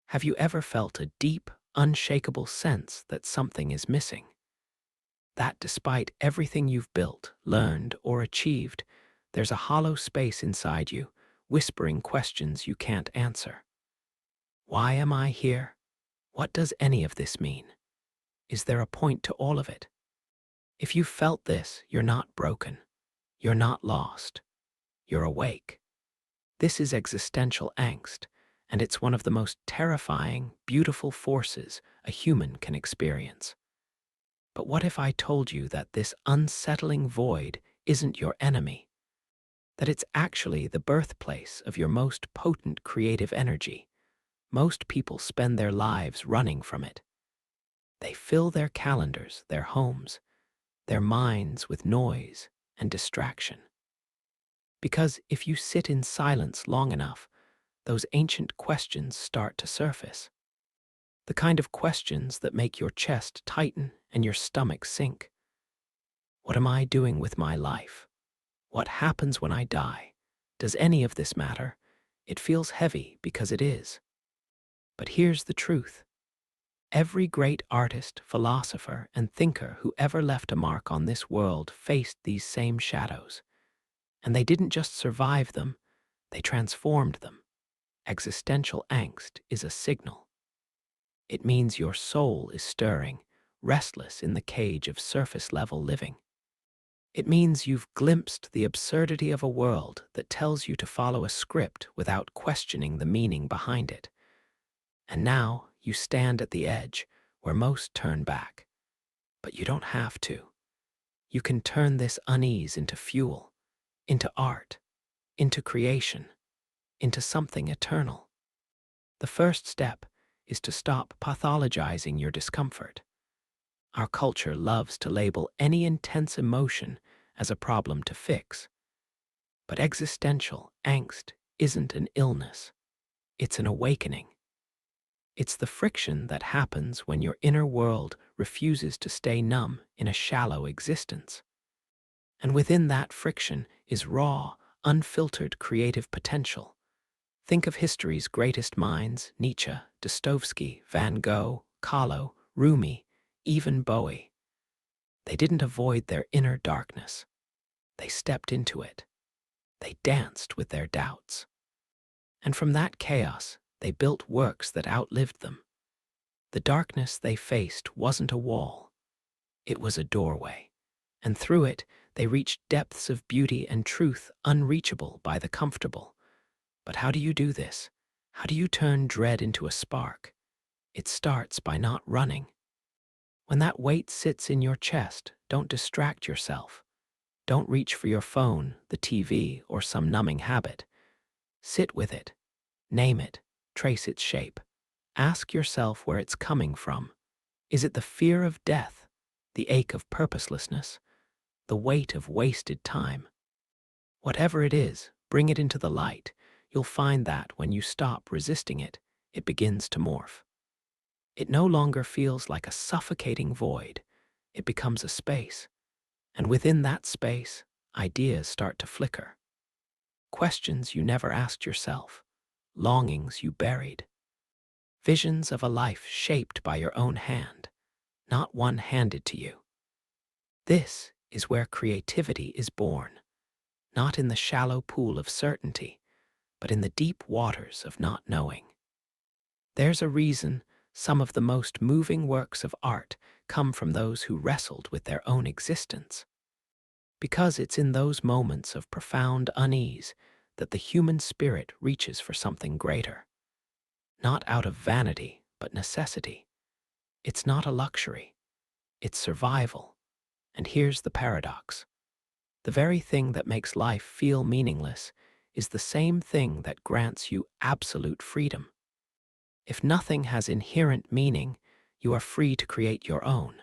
Have you ever felt a deep, unshakable sense that something is missing? That despite everything you've built, learned, or achieved, there's a hollow space inside you, whispering questions you can't answer. Why am I here? What does any of this mean? Is there a point to all of it? If you felt this, you're not broken. You're not lost. You're awake. This is existential angst, and it's one of the most terrifying, beautiful forces a human can experience. But what if I told you that this unsettling void isn't your enemy? That it's actually the birthplace of your most potent creative energy? Most people spend their lives running from it. They fill their calendars, their homes, their minds with noise and distraction. Because if you sit in silence long enough, those ancient questions start to surface. The kind of questions that make your chest tighten and your stomach sink. What am I doing with my life? What happens when I die? Does any of this matter? It feels heavy because it is. But here's the truth. Every great artist, philosopher, and thinker who ever left a mark on this world faced these same shadows. And they didn't just survive them, they transformed them. Existential angst is a signal. It means your soul is stirring, restless in the cage of surface-level living. It means you've glimpsed the absurdity of a world that tells you to follow a script without questioning the meaning behind it. And now you stand at the edge where most turn back. But you don't have to. You can turn this unease into fuel, into art, into creation, into something eternal. The first step is to stop pathologizing your discomfort. Our culture loves to label any intense emotion as a problem to fix. But existential angst isn't an illness. It's an awakening. It's the friction that happens when your inner world refuses to stay numb in a shallow existence. And within that friction is raw, unfiltered creative potential. Think of history's greatest minds: Nietzsche, Dostoevsky, Van Gogh, Kahlo, Rumi, even Bowie. They didn't avoid their inner darkness. They stepped into it. They danced with their doubts. And from that chaos, they built works that outlived them. The darkness they faced wasn't a wall. It was a doorway. And through it, they reached depths of beauty and truth unreachable by the comfortable. But how do you do this? How do you turn dread into a spark? It starts by not running. When that weight sits in your chest, don't distract yourself. Don't reach for your phone, the TV, or some numbing habit. Sit with it. Name it. Trace its shape. Ask yourself where it's coming from. Is it the fear of death, the ache of purposelessness, the weight of wasted time? Whatever it is, bring it into the light. You'll find that when you stop resisting it, it begins to morph. It no longer feels like a suffocating void. It becomes a space. And within that space, ideas start to flicker. Questions you never asked yourself. Longings you buried. Visions of a life shaped by your own hand, not one handed to you. This is where creativity is born, not in the shallow pool of certainty, but in the deep waters of not knowing. There's a reason some of the most moving works of art come from those who wrestled with their own existence. Because it's in those moments of profound unease that the human spirit reaches for something greater. Not out of vanity, but necessity. It's not a luxury. It's survival. And here's the paradox. The very thing that makes life feel meaningless is the same thing that grants you absolute freedom. If nothing has inherent meaning, you are free to create your own.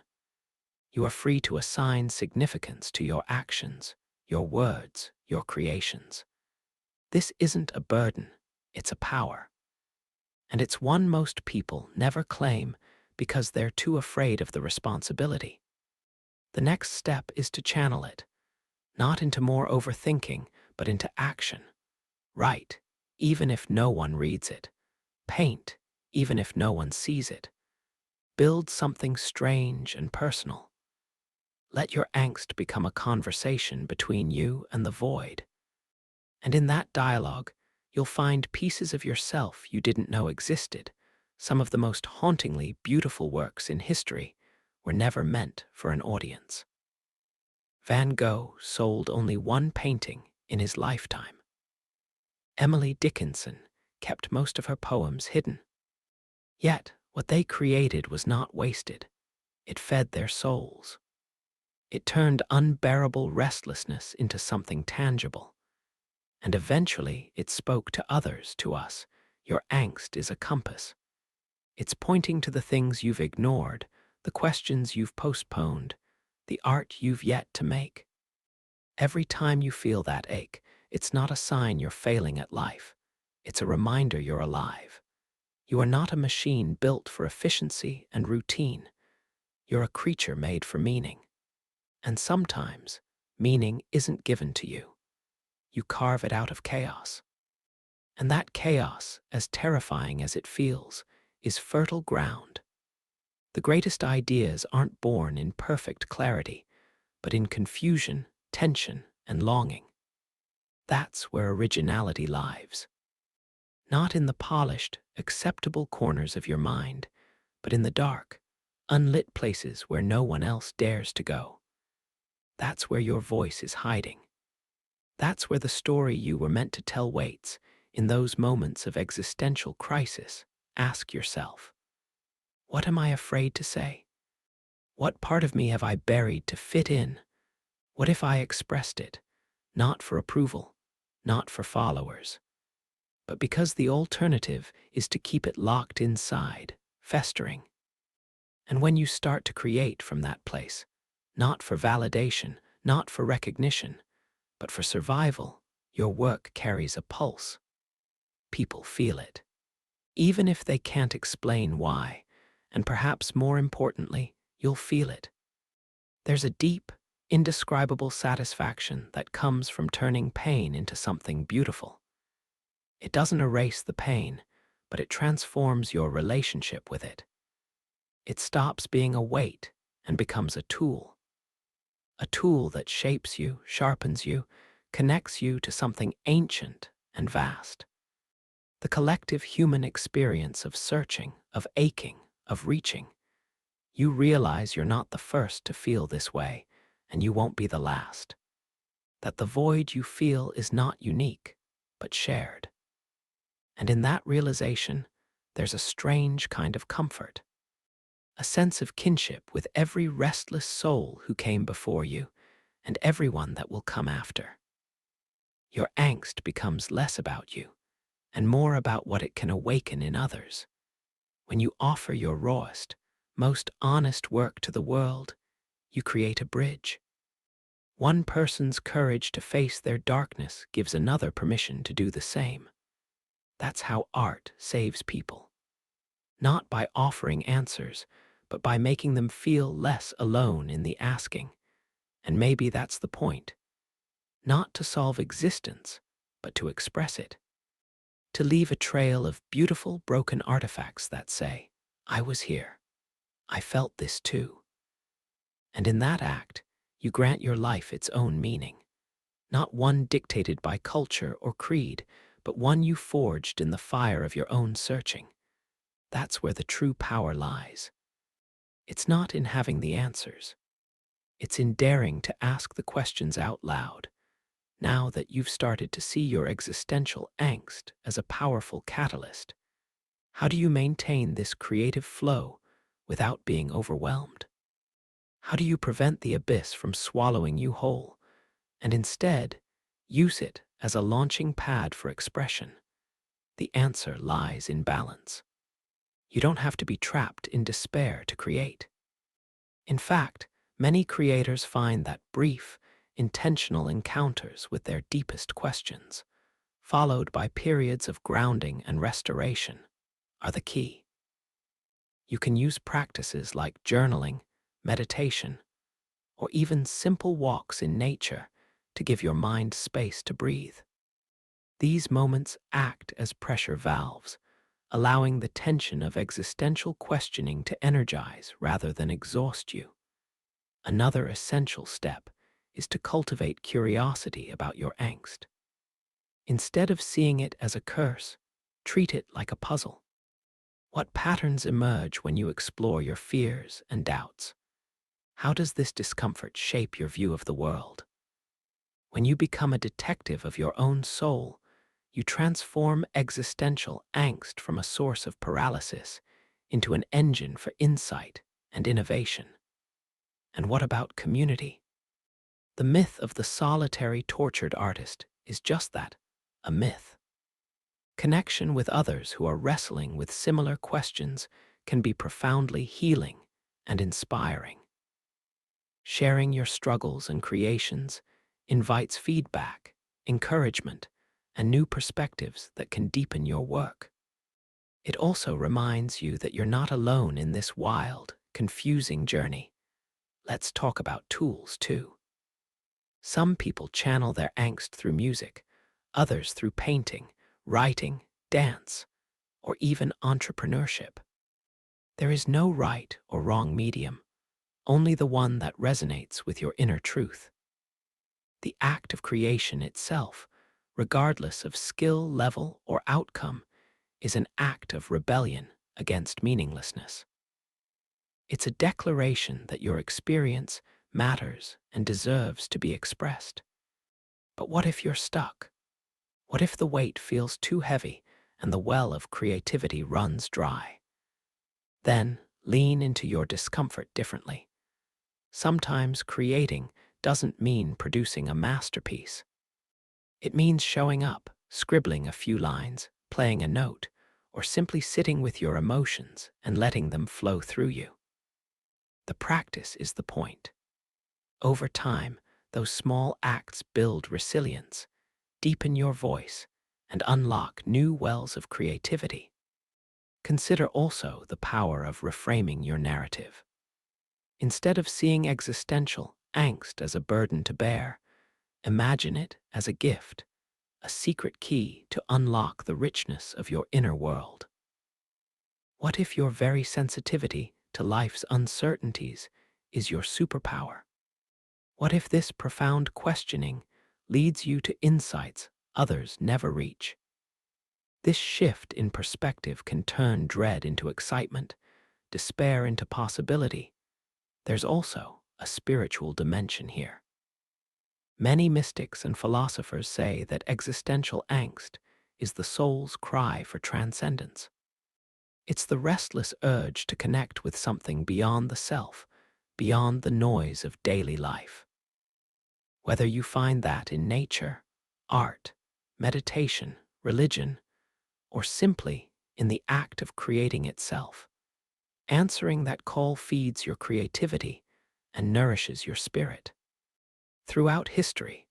You are free to assign significance to your actions, your words, your creations. This isn't a burden, it's a power. And it's one most people never claim because they're too afraid of the responsibility. The next step is to channel it, not into more overthinking, but into action. Write, even if no one reads it. Paint, even if no one sees it. Build something strange and personal. Let your angst become a conversation between you and the void. And in that dialogue, you'll find pieces of yourself you didn't know existed. Some of the most hauntingly beautiful works in history were never meant for an audience. Van Gogh sold only one painting in his lifetime. Emily Dickinson kept most of her poems hidden. Yet, what they created was not wasted. It fed their souls. It turned unbearable restlessness into something tangible. And eventually, it spoke to others, to us. Your angst is a compass. It's pointing to the things you've ignored, the questions you've postponed, the art you've yet to make. Every time you feel that ache, it's not a sign you're failing at life. It's a reminder you're alive. You are not a machine built for efficiency and routine. You're a creature made for meaning. And sometimes, meaning isn't given to you. You carve it out of chaos. And that chaos, as terrifying as it feels, is fertile ground. The greatest ideas aren't born in perfect clarity, but in confusion, tension, and longing. That's where originality lives. Not in the polished, acceptable corners of your mind, but in the dark, unlit places where no one else dares to go. That's where your voice is hiding. That's where the story you were meant to tell waits. In those moments of existential crisis, ask yourself, what am I afraid to say? What part of me have I buried to fit in? What if I expressed it, not for approval, not for followers, but because the alternative is to keep it locked inside, festering? And when you start to create from that place, not for validation, not for recognition, but for survival, your work carries a pulse. People feel it, even if they can't explain why, and perhaps more importantly, you'll feel it. There's a deep, indescribable satisfaction that comes from turning pain into something beautiful. It doesn't erase the pain, but it transforms your relationship with it. It stops being a weight and becomes a tool that shapes you, sharpens you, connects you to something ancient and vast. The collective human experience of searching, of aching, of reaching. You realize you're not the first to feel this way, and you won't be the last. That the void you feel is not unique, but shared. And in that realization, there's a strange kind of comfort. A sense of kinship with every restless soul who came before you, and everyone that will come after. Your angst becomes less about you, and more about what it can awaken in others. When you offer your rawest, most honest work to the world, you create a bridge. One person's courage to face their darkness gives another permission to do the same. That's how art saves people. Not by offering answers, but by making them feel less alone in the asking. And maybe that's the point. Not to solve existence, but to express it. To leave a trail of beautiful, broken artifacts that say, I was here. I felt this too. And in that act, you grant your life its own meaning. Not one dictated by culture or creed, but one you forged in the fire of your own searching. That's where the true power lies. It's not in having the answers. It's in daring to ask the questions out loud. Now that you've started to see your existential angst as a powerful catalyst, how do you maintain this creative flow without being overwhelmed? How do you prevent the abyss from swallowing you whole, and instead use it as a launching pad for expression? The answer lies in balance. You don't have to be trapped in despair to create. In fact, many creators find that brief, intentional encounters with their deepest questions, followed by periods of grounding and restoration, are the key. You can use practices like journaling, meditation, or even simple walks in nature to give your mind space to breathe. These moments act as pressure valves, allowing the tension of existential questioning to energize rather than exhaust you. Another essential step is to cultivate curiosity about your angst. Instead of seeing it as a curse, treat it like a puzzle. What patterns emerge when you explore your fears and doubts? How does this discomfort shape your view of the world? When you become a detective of your own soul, you transform existential angst from a source of paralysis into an engine for insight and innovation. And what about community? The myth of the solitary tortured artist is just that, a myth. Connection with others who are wrestling with similar questions can be profoundly healing and inspiring. Sharing your struggles and creations invites feedback, encouragement, and new perspectives that can deepen your work. It also reminds you that you're not alone in this wild, confusing journey. Let's talk about tools, too. Some people channel their angst through music, others through painting, writing, dance, or even entrepreneurship. There is no right or wrong medium, only the one that resonates with your inner truth. The act of creation itself, regardless of skill level or outcome, is an act of rebellion against meaninglessness. It's a declaration that your experience matters and deserves to be expressed. But what if you're stuck? What if the weight feels too heavy and the well of creativity runs dry? Then lean into your discomfort differently. Sometimes creating doesn't mean producing a masterpiece. It means showing up, scribbling a few lines, playing a note, or simply sitting with your emotions and letting them flow through you. The practice is the point. Over time, those small acts build resilience, deepen your voice, and unlock new wells of creativity. Consider also the power of reframing your narrative. Instead of seeing existential angst as a burden to bear, imagine it as a gift, a secret key to unlock the richness of your inner world. What if your very sensitivity to life's uncertainties is your superpower? What if this profound questioning leads you to insights others never reach? This shift in perspective can turn dread into excitement, despair into possibility. There's also a spiritual dimension here. Many mystics and philosophers say that existential angst is the soul's cry for transcendence. It's the restless urge to connect with something beyond the self, beyond the noise of daily life. Whether you find that in nature, art, meditation, religion, or simply in the act of creating itself, answering that call feeds your creativity and nourishes your spirit. Throughout history,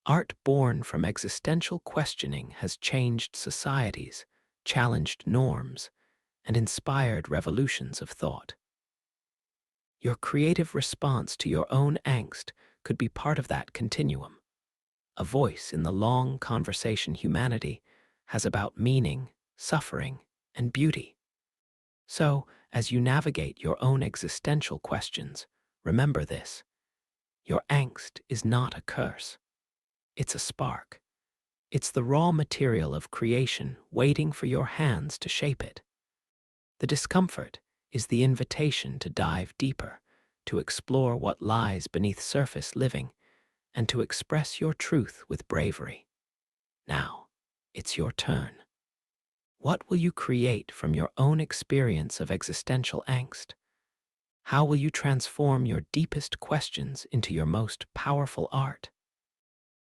art born from existential questioning has changed societies, challenged norms, and inspired revolutions of thought. Your creative response to your own angst could be part of that continuum, a voice in the long conversation humanity has about meaning, suffering, and beauty. So, as you navigate your own existential questions, remember this: your angst is not a curse. It's a spark. It's the raw material of creation waiting for your hands to shape it. The discomfort is the invitation to dive deeper, to explore what lies beneath surface living, and to express your truth with bravery. Now, it's your turn. What will you create from your own experience of existential angst? How will you transform your deepest questions into your most powerful art?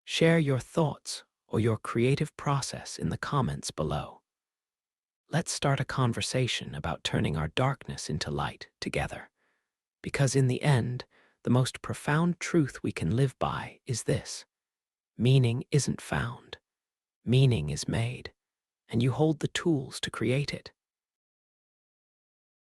Share your thoughts or your creative process in the comments below. Let's start a conversation about turning our darkness into light together. Because in the end, the most profound truth we can live by is this: meaning isn't found, meaning is made, and you hold the tools to create it.